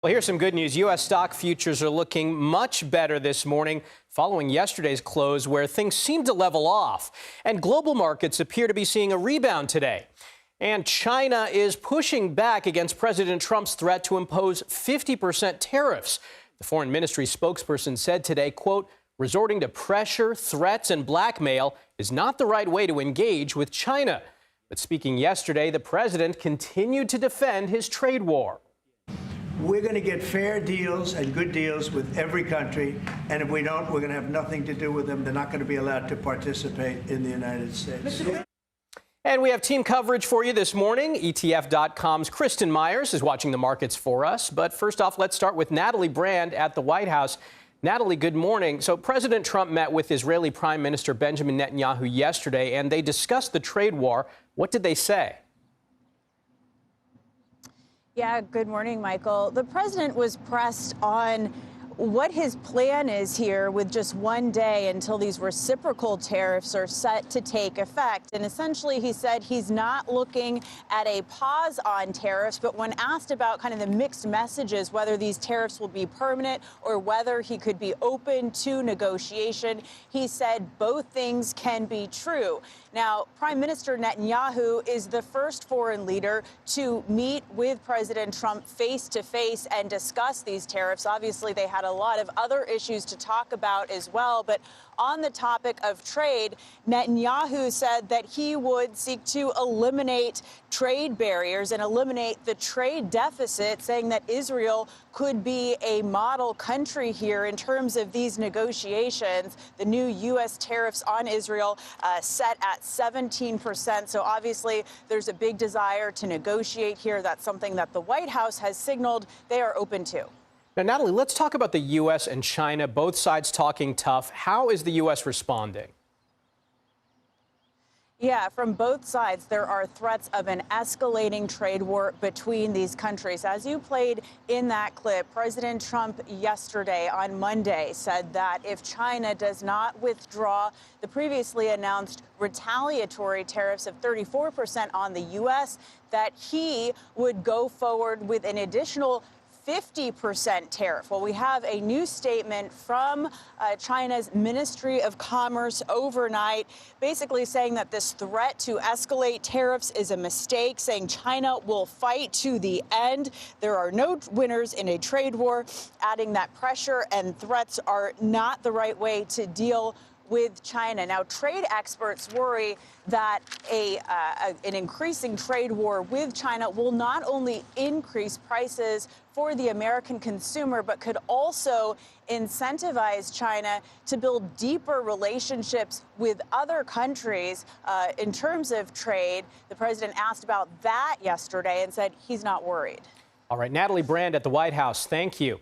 Well, here's some good news. U.S. stock futures are looking much better this morning following yesterday's close where things seemed to level off. And global markets appear to be seeing a rebound today. And China is pushing back against President Trump's threat to impose 50% tariffs. The foreign ministry spokesperson said today, quote, resorting to pressure, threats, and blackmail is not the right way to engage with China. But speaking yesterday, the president continued to defend his trade war. We're going to get fair deals and good deals with every country, and if we don't, we're going to have nothing to do with them. They're not going to be allowed to participate in the United States. And we have team coverage for you this morning. ETF.com's Kristen Myers is watching the markets for us. But first off, let's start with Natalie Brand at the White House. Natalie, good morning. So President Trump met with Israeli Prime Minister Benjamin Netanyahu yesterday, and they discussed the trade war. What did they say? Yeah, good morning, Michael. The president was pressed on what his plan is here with just one day until these reciprocal tariffs are set to take effect. And essentially, he said he's not looking at a pause on tariffs. But when asked about kind of the mixed messages, whether these tariffs will be permanent or whether he could be open to negotiation, he said both things can be true. Now, Prime Minister Netanyahu is the first foreign leader to meet with President Trump face to face and discuss these tariffs. Obviously, they had a lot of other issues to talk about as well. But on the topic of trade, Netanyahu said that he would seek to eliminate trade barriers and eliminate the trade deficit, saying that Israel could be a model country here in terms of these negotiations. The new U.S. tariffs on Israel set at 17%. So obviously there's a big desire to negotiate here. That's something that the White House has signaled they are open to. Now, Natalie, let's talk about the U.S. and China, both sides talking tough. How is the U.S. responding? Yeah, from both sides, there are threats of an escalating trade war between these countries. As you played in that clip, President Trump yesterday on Monday said that if China does not withdraw the previously announced retaliatory tariffs of 34% on the U.S., that he would go forward with an additional 50% tariff. Well, we have a new statement from China's Ministry of Commerce overnight, basically saying that this threat to escalate tariffs is a mistake, saying China will fight to the end. There are no winners in a trade war, adding that pressure and threats are not the right way to deal with China. Now, trade experts worry that an increasing trade war with China will not only increase prices for the American consumer, but could also incentivize China to build deeper relationships with other countries in terms of trade. The president asked about that yesterday and said he's not worried. All right, Natalie Brand at the White House, thank you.